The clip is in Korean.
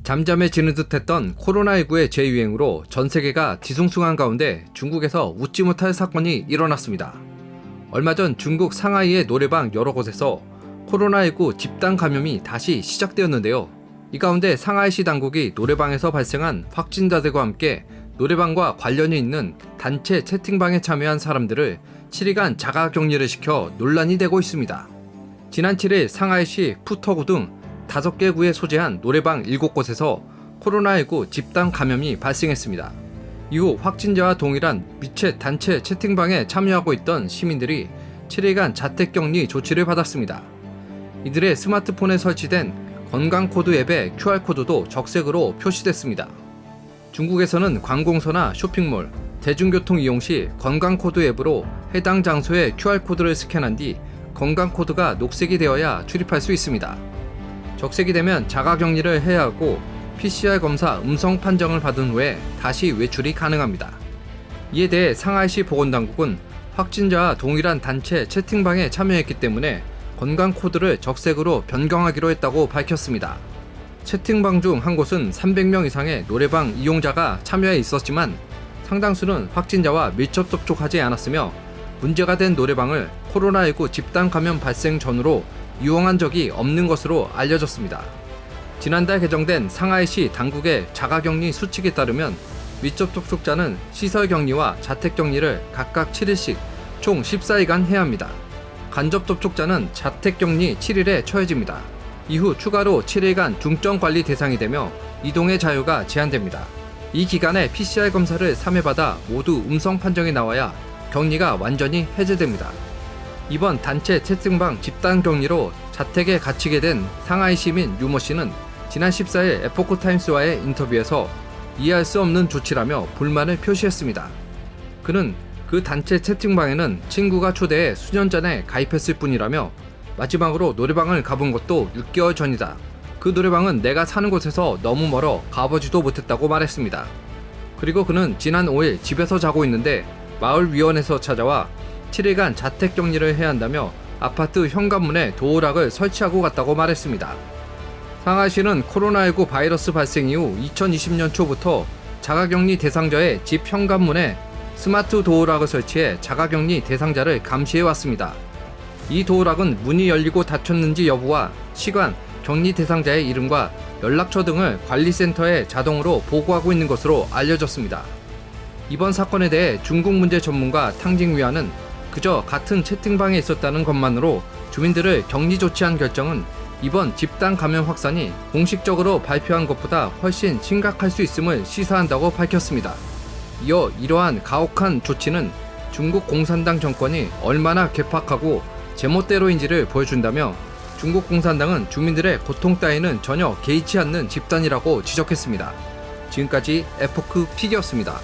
잠잠해지는 듯했던 코로나19의 재유행으로 전 세계가 뒤숭숭한 가운데 중국에서 웃지 못할 사건이 일어났습니다. 얼마 전 중국 상하이의 노래방 여러 곳에서 코로나19 집단 감염이 다시 시작되었는데요. 이 가운데 상하이시 당국이 노래방에서 발생한 확진자들과 함께 노래방과 관련이 있는 단체 채팅방에 참여한 사람들을 7일간 자가격리를 시켜 논란이 되고 있습니다. 지난 7일 상하이시 푸터구 등 5개 구에 소재한 노래방 7곳에서 코로나19 집단 감염이 발생했습니다. 이후 확진자와 동일한 미챗 단체 채팅방에 참여하고 있던 시민들이 7일간 자택격리 조치를 받았습니다. 이들의 스마트폰에 설치된 건강코드 앱의 QR코드도 적색으로 표시됐습니다. 중국에서는 관공서나 쇼핑몰, 대중교통 이용 시 건강코드 앱으로 해당 장소의 QR코드를 스캔한 뒤 건강코드가 녹색이 되어야 출입할 수 있습니다. 적색이 되면 자가격리를 해야 하고 PCR 검사 음성 판정을 받은 후에 다시 외출이 가능합니다. 이에 대해 상하이시 보건당국은 확진자와 동일한 단체 채팅방에 참여했기 때문에 건강코드를 적색으로 변경하기로 했다고 밝혔습니다. 채팅방 중 한 곳은 300명 이상의 노래방 이용자가 참여해 있었지만 상당수는 확진자와 밀접 접촉하지 않았으며 문제가 된 노래방을 코로나19 집단 감염 발생 전후로 이용한 적이 없는 것으로 알려졌습니다. 지난달 개정된 상하이시 당국의 자가격리 수칙에 따르면 밀접 접촉자는 시설격리와 자택격리를 각각 7일씩 총 14일간 해야 합니다. 간접 접촉자는 자택격리 7일에 처해집니다. 이후 추가로 7일간 중점관리 대상이 되며 이동의 자유가 제한됩니다. 이 기간에 PCR 검사를 3회 받아 모두 음성 판정이 나와야 격리가 완전히 해제됩니다. 이번 단체 채팅방 집단 격리로 자택에 갇히게 된 상하이 시민 유모 씨는 지난 14일 에포크타임스와의 인터뷰에서 이해할 수 없는 조치라며 불만을 표시했습니다. 그는 그 단체 채팅방에는 친구가 초대해 수년 전에 가입했을 뿐이라며 마지막으로 노래방을 가본 것도 6개월 전이다. 그 노래방은 내가 사는 곳에서 너무 멀어 가보지도 못했다고 말했습니다. 그리고 그는 지난 5일 집에서 자고 있는데 마을위원회에서 찾아와 7일간 자택격리를 해야 한다며 아파트 현관문에 도어락을 설치하고 갔다고 말했습니다. 상하이시는 코로나19 바이러스 발생 이후 2020년 초부터 자가격리 대상자의 집 현관문에 스마트 도어락을 설치해 자가격리 대상자를 감시해왔습니다. 이 도어락은 문이 열리고 닫혔는지 여부와 시간, 격리 대상자의 이름과 연락처 등을 관리센터에 자동으로 보고하고 있는 것으로 알려졌습니다. 이번 사건에 대해 중국 문제 전문가 탕징위안은 그저 같은 채팅방에 있었다는 것만으로 주민들을 격리 조치한 결정은 이번 집단 감염 확산이 공식적으로 발표한 것보다 훨씬 심각할 수 있음을 시사한다고 밝혔습니다. 이어 이러한 가혹한 조치는 중국 공산당 정권이 얼마나 괴팍하고 제멋대로인지를 보여준다며 중국 공산당은 주민들의 고통 따위는 전혀 개의치 않는 집단이라고 지적했습니다. 지금까지 에포크 픽이었습니다.